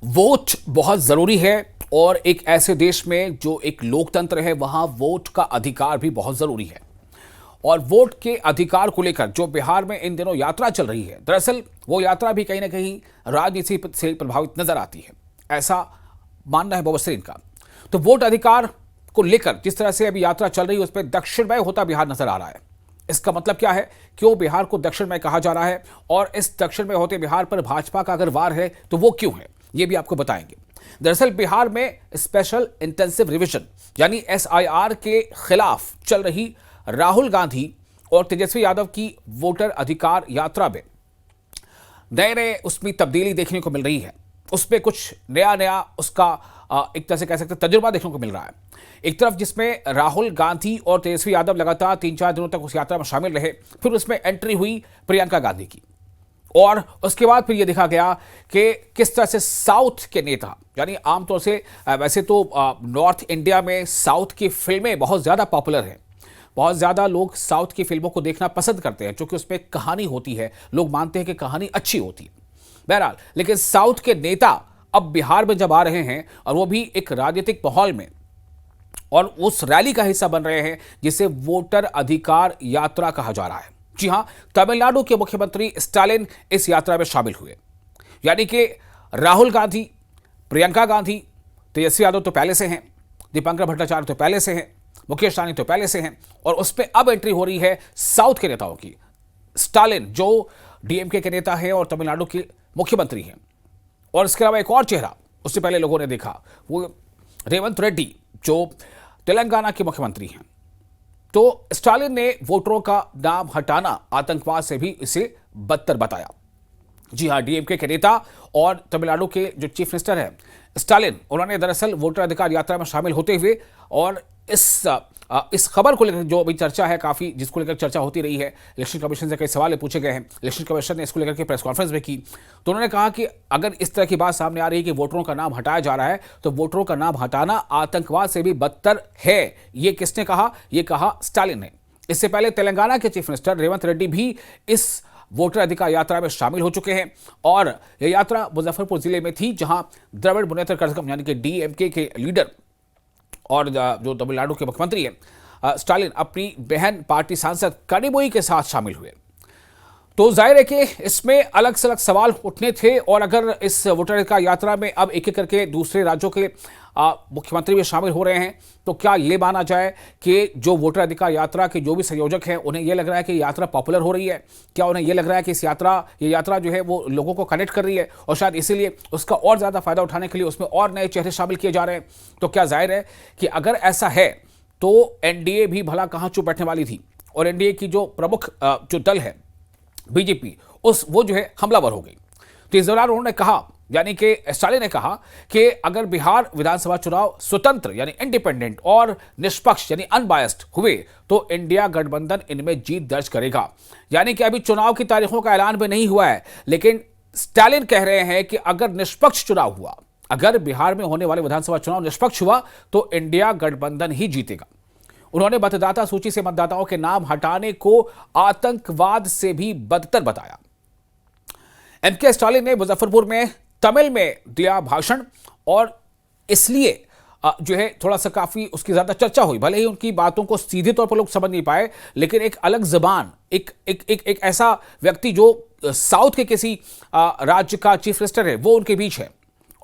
Vote बहुत ज़रूरी है और एक ऐसे देश में जो एक लोकतंत्र है वहाँ वोट का अधिकार भी बहुत ज़रूरी है। और वोट के अधिकार को लेकर जो बिहार में इन दिनों यात्रा चल रही है, दरअसल वो यात्रा भी कहीं ना कहीं राजनीति से प्रभावित नजर आती है, ऐसा मानना है बवसरीन का। तो वोट अधिकार को लेकर जिस तरह से अभी यात्रा चल रही है उस पर दक्षिणमय होता बिहार नजर आ रहा है। इसका मतलब क्या है, क्यों बिहार को दक्षिणमय कहा जा रहा है और इस दक्षिणमय होते बिहार पर भाजपा का अगर वार है तो वो क्यों है, ये भी आपको बताएंगे। दरअसल बिहार में स्पेशल इंटेंसिव रिवीजन यानी एसआईआर के खिलाफ चल रही राहुल गांधी और तेजस्वी यादव की वोटर अधिकार यात्रा में नए नए उसमें तब्दीली देखने को मिल रही है। उसमें कुछ नया नया उसका एक तरह से कह सकते तजुर्बा देखने को मिल रहा है। एक तरफ जिसमें राहुल गांधी और तेजस्वी यादव लगातार 3-4 दिनों तक उस यात्रा में शामिल रहे, फिर उसमें एंट्री हुई प्रियंका गांधी की और उसके बाद फिर यह देखा गया कि किस तरह से साउथ के नेता, यानी आमतौर से वैसे तो नॉर्थ इंडिया में साउथ की फिल्में बहुत ज़्यादा पॉपुलर हैं, बहुत ज़्यादा लोग साउथ की फिल्मों को देखना पसंद करते हैं क्योंकि उसमें कहानी होती है, लोग मानते हैं कि कहानी अच्छी होती है। बहरहाल, लेकिन साउथ के नेता अब बिहार में जब आ रहे हैं और वो भी एक राजनीतिक माहौल में और उस रैली का हिस्सा बन रहे हैं जिसे वोटर अधिकार यात्रा कहा जा रहा है। जी हां, तमिलनाडु के मुख्यमंत्री स्टालिन इस यात्रा में शामिल हुए। यानी कि राहुल गांधी, प्रियंका गांधी, तेजस्वी यादव तो पहले से हैं, दीपंकर भट्टाचार्य तो पहले से हैं, मुकेश सहनी तो पहले से हैं और उस पर अब एंट्री हो रही है साउथ के नेताओं की। स्टालिन जो डीएमके के नेता हैं और तमिलनाडु के मुख्यमंत्री हैं, और इसके अलावा एक और चेहरा उससे पहले लोगों ने देखा, वो रेवंत रेड्डी जो तेलंगाना के मुख्यमंत्री हैं। तो स्टालिन ने वोटरों का नाम हटाना आतंकवाद से भी इसे बदतर बताया। जी हां, डीएमके के नेता और तमिलनाडु के जो चीफ मिनिस्टर हैं स्टालिन, उन्होंने दरअसल वोटर अधिकार यात्रा में शामिल होते हुए और इस खबर को लेकर जो अभी चर्चा है काफ़ी, जिसको लेकर चर्चा होती रही है, इलेक्शन कमीशन से कई सवाल पूछे गए हैं, इलेक्शन कमीशन ने इसको लेकर के प्रेस कॉन्फ्रेंस भी की। तो उन्होंने कहा कि अगर इस तरह की बात सामने आ रही है कि वोटरों का नाम हटाया जा रहा है तो वोटरों का नाम हटाना आतंकवाद से भी बदतर है। ये किसने कहा? ये कहा स्टालिन ने। इससे पहले तेलंगाना के चीफ मिनिस्टर रेवंत रेड्डी भी इस वोटर अधिकार यात्रा में शामिल हो चुके हैं और यह यात्रा मुजफ्फरपुर जिले में थी, जहां द्रविड़ मुनेत्र कड़गम यानी कि डीएमके के लीडर और जो तमिलनाडु के मुख्यमंत्री हैं स्टालिन अपनी बहन पार्टी सांसद कनिमोई के साथ शामिल हुए। तो जाहिर है कि इसमें अलग से अलग सवाल उठने थे और अगर इस वोटर अधिकार यात्रा में अब एक एक करके दूसरे राज्यों के मुख्यमंत्री भी शामिल हो रहे हैं तो क्या ये माना जाए कि जो वोटर अधिकार यात्रा के जो भी संयोजक हैं उन्हें यह लग रहा है कि यात्रा पॉपुलर हो रही है? क्या उन्हें यह लग रहा है कि ये यात्रा जो है वो लोगों को कनेक्ट कर रही है और शायद इसीलिए उसका और ज़्यादा फायदा उठाने के लिए उसमें और नए चेहरे शामिल किए जा रहे हैं? तो क्या जाहिर है कि अगर ऐसा है तो एनडीए भी भला कहाँ चुप बैठने वाली थी और एनडीए की जो प्रमुख जो दल है बीजेपी, वो जो है हमलावर हो गई। तो इस दौरान उन्होंने कहा, यानी कि स्टालिन ने कहा कि अगर बिहार विधानसभा चुनाव स्वतंत्र यानी इंडिपेंडेंट और निष्पक्ष यानी अनबायस्ड हुए तो इंडिया गठबंधन इनमें जीत दर्ज करेगा। यानी कि अभी चुनाव की तारीखों का ऐलान भी नहीं हुआ है, लेकिन स्टालिन कह रहे हैं कि अगर निष्पक्ष चुनाव हुआ, अगर बिहार में होने वाले विधानसभा चुनाव निष्पक्ष हुआ तो इंडिया गठबंधन ही जीतेगा। उन्होंने मतदाता सूची से मतदाताओं के नाम हटाने को आतंकवाद से भी बदतर बताया। एमके स्टालिन ने मुजफ्फरपुर में तमिल में दिया भाषण और इसलिए जो है थोड़ा सा काफी उसकी ज्यादा चर्चा हुई। भले ही उनकी बातों को सीधे तौर पर लोग समझ नहीं पाए, लेकिन एक अलग जबान, एक ऐसा व्यक्ति जो साउथ के किसी राज्य का चीफ मिनिस्टर है वो उनके बीच है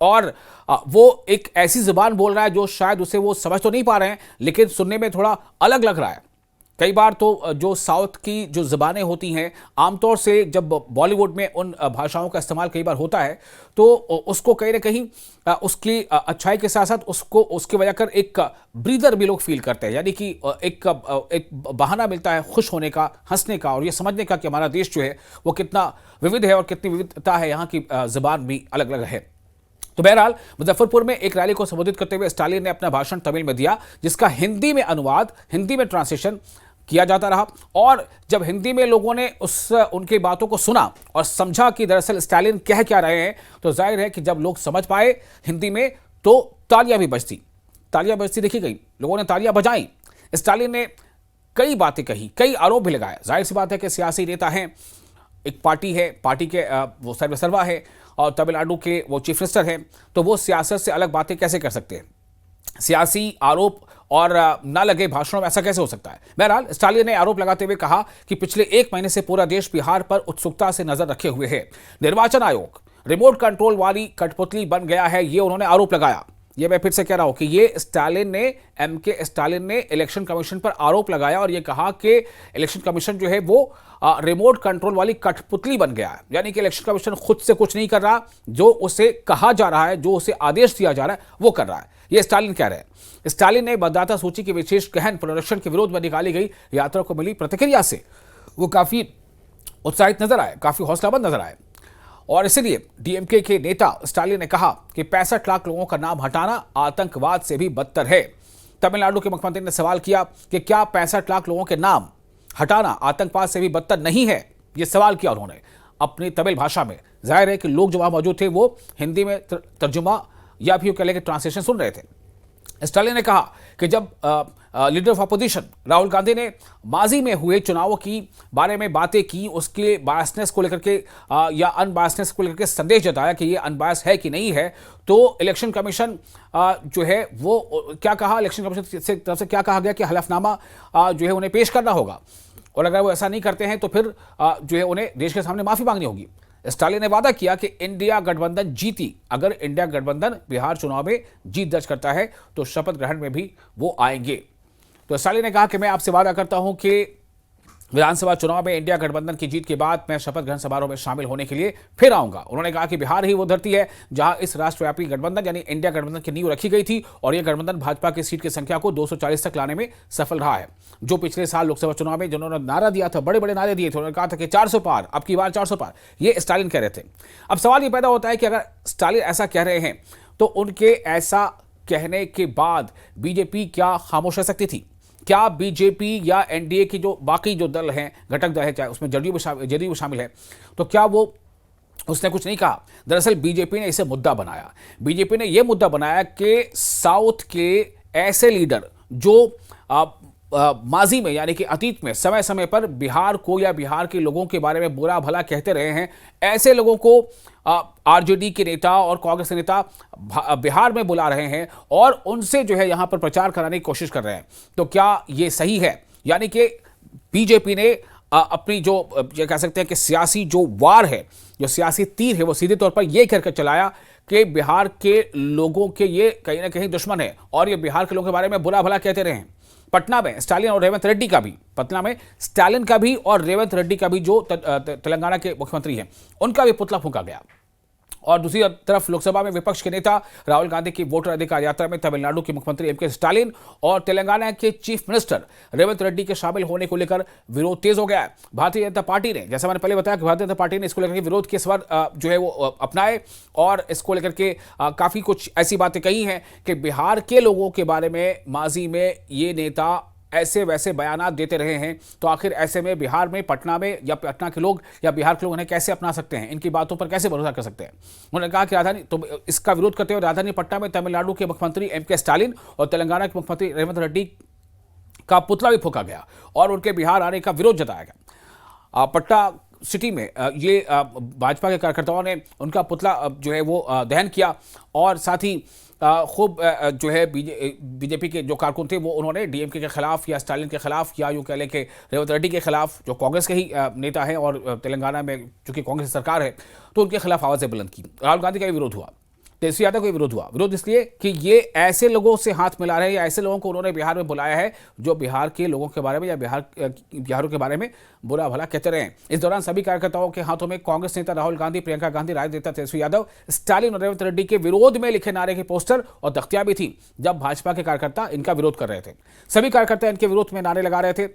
और वो एक ऐसी जुबान बोल रहा है जो शायद उसे वो समझ तो नहीं पा रहे हैं, लेकिन सुनने में थोड़ा अलग लग रहा है। कई बार तो जो साउथ की जो ज़बानें होती हैं, आमतौर से जब बॉलीवुड में उन भाषाओं का इस्तेमाल कई बार होता है तो उसको कहीं ना कहीं उसकी अच्छाई के साथ साथ उसको उसकी वजह कर एक ब्रीदर भी लोग फील करते हैं, यानी कि एक बहाना मिलता है खुश होने का, हंसने का और ये समझने का कि हमारा देश जो है वो कितना विविध है और कितनी विविधता है, यहाँ की ज़बान भी अलग अलग है। तो बहरहाल मुजफ्फरपुर में एक रैली को संबोधित करते हुए स्टालिन ने अपना भाषण तमिल में दिया, जिसका हिंदी में अनुवाद, हिंदी में ट्रांसलेशन किया जाता रहा और जब हिंदी में लोगों ने उनकी बातों को सुना और समझा कि दरअसल स्टालिन कह क्या रहे हैं, तो जाहिर है कि जब लोग समझ पाए हिंदी में तो तालियां भी बजती देखी गई, लोगों ने तालियां बजाई। स्टालिन ने कई बातें कही, कई आरोप भी लगाए। जाहिर सी बात है कि सियासी नेता हैं, एक पार्टी है, पार्टी के वो सर्वेसर्वा है और तमिलनाडु के वो चीफ मिनिस्टर हैं, तो वो सियासत से अलग बातें कैसे कर सकते हैं? सियासी आरोप और ना लगे भाषणों में ऐसा कैसे हो सकता है? बहरहाल स्टालिन ने आरोप लगाते हुए कहा कि पिछले 1 महीने से पूरा देश बिहार पर उत्सुकता से नजर रखे हुए है। निर्वाचन आयोग रिमोट कंट्रोल वाली कठपुतली बन गया है, ये उन्होंने आरोप लगाया। ये मैं फिर से कह रहा हूं कि ये एमके स्टालिन ने इलेक्शन कमीशन पर आरोप लगाया और ये कहा कि इलेक्शन कमीशन जो है वो रिमोट कंट्रोल वाली कठपुतली बन गया है। यानी कि इलेक्शन कमीशन खुद से कुछ नहीं कर रहा, जो उसे कहा जा रहा है, जो उसे आदेश दिया जा रहा है, वो कर रहा है। ये स्टालिन कह रहे हैं। स्टालिन ने मतदाता सूची के विशेष गहन पुनरीक्षण के विरोध में निकाली गई यात्रा को मिली प्रतिक्रिया से वो काफी उत्साहित नजर आए, काफी हौसलाबंद नजर आए। और इसलिए डीएमके के नेता स्टालिन ने कहा कि 65 लाख लोगों का नाम हटाना आतंकवाद से भी बदतर है। तमिलनाडु के मुख्यमंत्री ने सवाल किया कि क्या 65 लाख लोगों के नाम हटाना आतंकवाद से भी बदतर नहीं है? यह सवाल किया उन्होंने अपनी तमिल भाषा में। जाहिर है कि लोग जो वहां मौजूद थे वो हिंदी में तर्जुमा या फिर कह लें कि ट्रांसलेशन सुन रहे थे। स्टालिन ने कहा कि जब leader of opposition Rahul Gandhi ने माजी में हुए चुनावों की बारे में बातें की, उसके बायसनेस को लेकर के या अनबायसनेस को लेकर के संदेश जताया कि ये अनबायस है कि नहीं है, तो इलेक्शन कमीशन जो है वो क्या कहा, इलेक्शन कमीशन से तरफ से क्या कहा गया कि हलफनामा जो है उन्हें पेश करना होगा और अगर वो ऐसा नहीं करते हैं तो फिर जो है उन्हें देश के सामने माफी मांगनी होगी। स्टालिन ने वादा किया कि इंडिया गठबंधन जीती, अगर इंडिया गठबंधन बिहार चुनाव में जीत दर्ज करता है तो शपथ ग्रहण में भी वो आएंगे। तो स्टालिन ने कहा कि मैं आपसे वादा करता हूं कि विधानसभा चुनाव में इंडिया गठबंधन की जीत के बाद मैं शपथ ग्रहण समारोह में शामिल होने के लिए फिर आऊंगा। उन्होंने कहा कि बिहार ही वो धरती है जहां इस राष्ट्रव्यापी गठबंधन यानी इंडिया गठबंधन की नींव रखी गई थी और यह गठबंधन भाजपा की सीट की संख्या को 240 तक लाने में सफल रहा है। जो पिछले साल लोकसभा चुनाव में जिन्होंने नारा दिया था, बड़े बड़े नारे दिए थे, उन्होंने कहा था कि 400 पार, अब की बार 400 पार, ये स्टालिन कह रहे थे। अब सवाल ये पैदा होता है कि अगर स्टालिन ऐसा कह रहे हैं तो उनके ऐसा कहने के बाद बीजेपी क्या खामोश रह सकती थी? क्या बीजेपी या एनडीए की जो बाकी जो दल हैं, घटक दल है, चाहे उसमें जदयू शामिल है, तो क्या वो उसने कुछ नहीं कहा? दरअसल बीजेपी ने इसे मुद्दा बनाया। बीजेपी ने यह मुद्दा बनाया कि साउथ के ऐसे लीडर जो माजी में यानी कि अतीत में समय समय पर बिहार को या बिहार के लोगों के बारे में बुरा भला कहते रहे हैं, ऐसे लोगों को आरजेडी के नेता और कांग्रेस के नेता बिहार में बुला रहे हैं और उनसे जो है यहां पर प्रचार कराने की कोशिश कर रहे हैं। तो क्या ये सही है? यानी कि बीजेपी ने अपनी जो ये कह सकते हैं कि सियासी जो वार है, जो सियासी तीर है, वो सीधे तौर पर यह कहकर चलाया कि बिहार के लोगों के ये कहीं ना कहीं दुश्मन है और ये बिहार के लोगों के बारे में बुरा भला कहते रहे हैं। पटना में स्टालिन और रेवंत रेड्डी का भी, पटना में स्टालिन का भी और रेवंत रेड्डी का भी जो तेलंगाना के मुख्यमंत्री हैं, उनका भी पुतला फूंका गया। और दूसरी तरफ लोकसभा में विपक्ष के नेता राहुल गांधी की वोटर अधिकार यात्रा में तमिलनाडु के मुख्यमंत्री एमके स्टालिन और तेलंगाना के चीफ मिनिस्टर रेवंत रेड्डी के शामिल होने को लेकर विरोध तेज हो गया है। भारतीय जनता पार्टी ने, जैसा मैंने पहले बताया कि भारतीय जनता पार्टी ने इसको लेकर के विरोध के स्वर जो है वो अपनाए और इसको लेकर के काफी कुछ ऐसी बातें कही हैं कि बिहार के लोगों के बारे में माजी में ये नेता ऐसे वैसे बयानात देते रहे हैं, तो आखिर ऐसे में बिहार में, पटना में या पटना के लोग या बिहार के लोग उन्हें कैसे अपना सकते हैं, इनकी बातों पर कैसे भरोसा कर सकते हैं? उन्होंने कहा कि राजधानी, तो इसका विरोध करते हुए राजधानी पटना में तमिलनाडु के मुख्यमंत्री एमके स्टालिन और तेलंगाना के मुख्यमंत्री रेवंत रेड्डी का पुतला भी फूंका गया और उनके बिहार आने का विरोध जताया गया। पटना सिटी में ये भाजपा के कार्यकर्ताओं ने उनका पुतला जो है वो दहन किया और साथ ही खूब जो है बीजेपी के जो कारकुन थे वो उन्होंने डीएमके के खिलाफ या स्टालिन के खिलाफ या यूँ कह लें कि रेवंत रेड्डी के खिलाफ, जो कांग्रेस के ही नेता हैं और तेलंगाना में चूंकि कांग्रेस सरकार है तो उनके खिलाफ आवाज़ें बुलंद की। राहुल गांधी का भी विरोध हुआ, तेजस्वी यादव का विरोध हुआ। विरोध इसलिए कि ये ऐसे लोगों से हाथ मिला रहे हैं या ऐसे लोगों को उन्होंने बिहार में बुलाया है जो बिहार के लोगों के बारे में या बिहारियों के बारे में बुरा भला कहते रहे हैं। इस दौरान सभी कार्यकर्ताओं के हाथों में कांग्रेस नेता राहुल गांधी, प्रियंका गांधी, राजद नेता तेजस्वी यादव, स्टालिन और रेवंत रेड्डी के विरोध में लिखे नारे के पोस्टर और तख्तियां भी थी जब भाजपा के कार्यकर्ता इनका विरोध कर रहे थे। सभी कार्यकर्ता इनके विरोध में नारे लगा रहे थे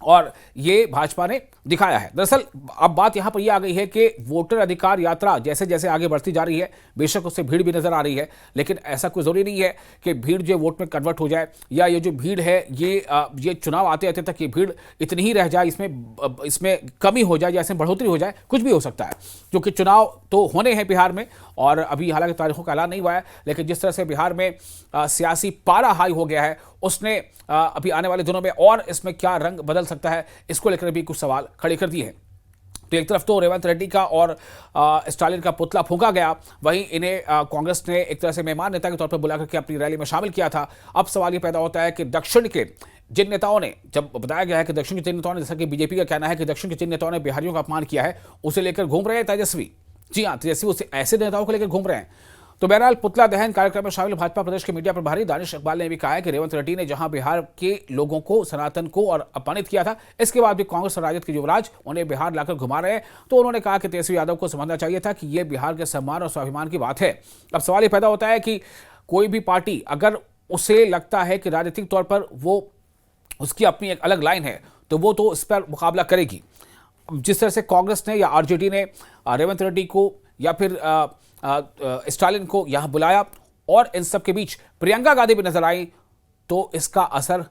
और ये भाजपा ने दिखाया है। दरअसल अब बात यहां पर यह आ गई है कि वोटर अधिकार यात्रा जैसे जैसे आगे बढ़ती जा रही है, बेशक उससे भीड़ भी नजर आ रही है, लेकिन ऐसा कोई जरूरी नहीं है कि भीड़ जो वोट में कन्वर्ट हो जाए या ये जो भीड़ है ये चुनाव आते आते तक ये भीड़ इतनी ही रह जाए, इसमें कमी हो जाए या इसमें बढ़ोतरी हो जाए, कुछ भी हो सकता है। क्योंकि चुनाव तो होने हैं बिहार में और अभी हालांकि तारीखों का ऐलान नहीं हुआ है, लेकिन जिस तरह से बिहार में सियासी पारा हाई हो गया है उसने अभी आने वाले दिनों में और इसमें क्या रंग बदल सकता है, इसको लेकर भी कुछ सवाल खड़े कर दिए हैं। तो एक तरफ तो रेवंत रेड्डी का और स्टालिन का पुतला फूंका गया, वहीं इन्हें कांग्रेस ने एक तरह से मेहमान नेता के तौर पर बुला करके अपनी रैली में शामिल किया था। अब सवाल ये पैदा होता है कि दक्षिण के जिन नेताओं ने, जब बताया गया है कि दक्षिण के जिन नेताओं ने, जैसा कि बीजेपी का कहना है कि दक्षिण के जिन नेताओं ने बिहारियों का अपमान किया है, उसे लेकर घूम रहे हैं तेजस्वी। जी हाँ, तेजस्वी उसे ऐसे नेताओं को लेकर घूम रहे हैं। तो बहरहाल पुतला दहन कार्यक्रम में शामिल भाजपा प्रदेश के मीडिया प्रभारी दानिश इकबाल ने भी कहा है कि रेवंत रेड्डी ने जहां बिहार के लोगों को, सनातन को और अपमानित किया था, इसके बाद भी कांग्रेस और राजद के युवराज उन्हें बिहार लाकर घुमा रहे हैं। तो उन्होंने कहा कि तेजस्वी यादव को समझना चाहिए था कि यह बिहार के सम्मान और स्वाभिमान की बात है। अब सवाल ये पैदा होता है कि कोई भी पार्टी अगर उसे लगता है कि राजनीतिक तौर पर वो उसकी अपनी एक अलग लाइन है, तो वो तो इस पर मुकाबला करेगी। जिस तरह से कांग्रेस ने या आरजेडी ने रेवंत रेड्डी को या फिर स्टालिन को यहां बुलाया और इन सब के बीच प्रियंका गांधी भी नजर आई, तो इसका असर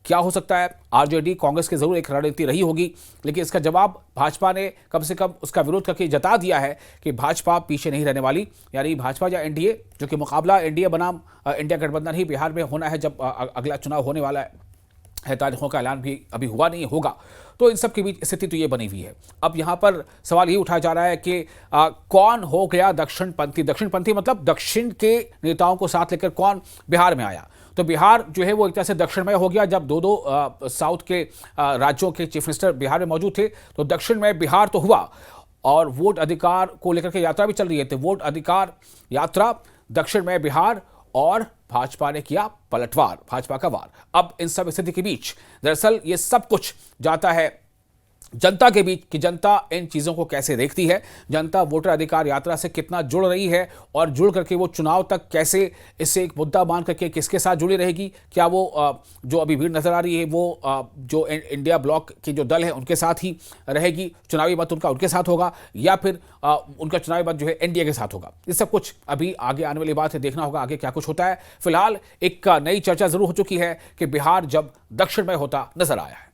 क्या हो सकता है? आरजेडी कांग्रेस की जरूर एक रणनीति रही होगी, लेकिन इसका जवाब भाजपा ने कम से कम उसका विरोध करके जता दिया है कि भाजपा पीछे नहीं रहने वाली। यानी भाजपा या एनडीए, जो कि मुकाबला एनडीए बनाम इंडिया गठबंधन ही बिहार में होना है जब अगला चुनाव होने वाला है, तारीखों का ऐलान भी अभी हुआ नहीं होगा। तो इन सब के बीच स्थिति तो ये बनी हुई है। अब यहाँ पर सवाल ये उठाया जा रहा है कि कौन हो गया दक्षिणपंथी? दक्षिणपंथी मतलब दक्षिण के नेताओं को साथ लेकर कौन बिहार में आया? तो बिहार जो है वो एक तरह से दक्षिणमय हो गया। जब दो साउथ के राज्यों के चीफ मिनिस्टर बिहार में मौजूद थे, तो दक्षिण में बिहार तो हुआ और वोट अधिकार को लेकर के यात्रा भी चल रही है। तो वोट अधिकार यात्रा दक्षिण में बिहार, और भाजपा ने किया पलटवार, भाजपा का वार। अब इन सब स्थिति के बीच दरअसल ये सब कुछ जाता है जनता के बीच कि जनता इन चीज़ों को कैसे देखती है, जनता वोटर अधिकार यात्रा से कितना जुड़ रही है और जुड़ करके वो चुनाव तक कैसे इससे एक मुद्दा मान करके किसके साथ जुड़ी रहेगी। क्या वो जो अभी भीड़ नजर आ रही है वो जो इंडिया ब्लॉक के जो दल है उनके साथ ही रहेगी, चुनावी मत उनका उनके साथ होगा, या फिर उनका चुनावी मत जो है एनडीए के साथ होगा? ये सब कुछ अभी आगे आने वाली बात है, देखना होगा आगे क्या कुछ होता है। फिलहाल एक नई चर्चा जरूर हो चुकी है कि बिहार जब दक्षिण में होता नजर आया है।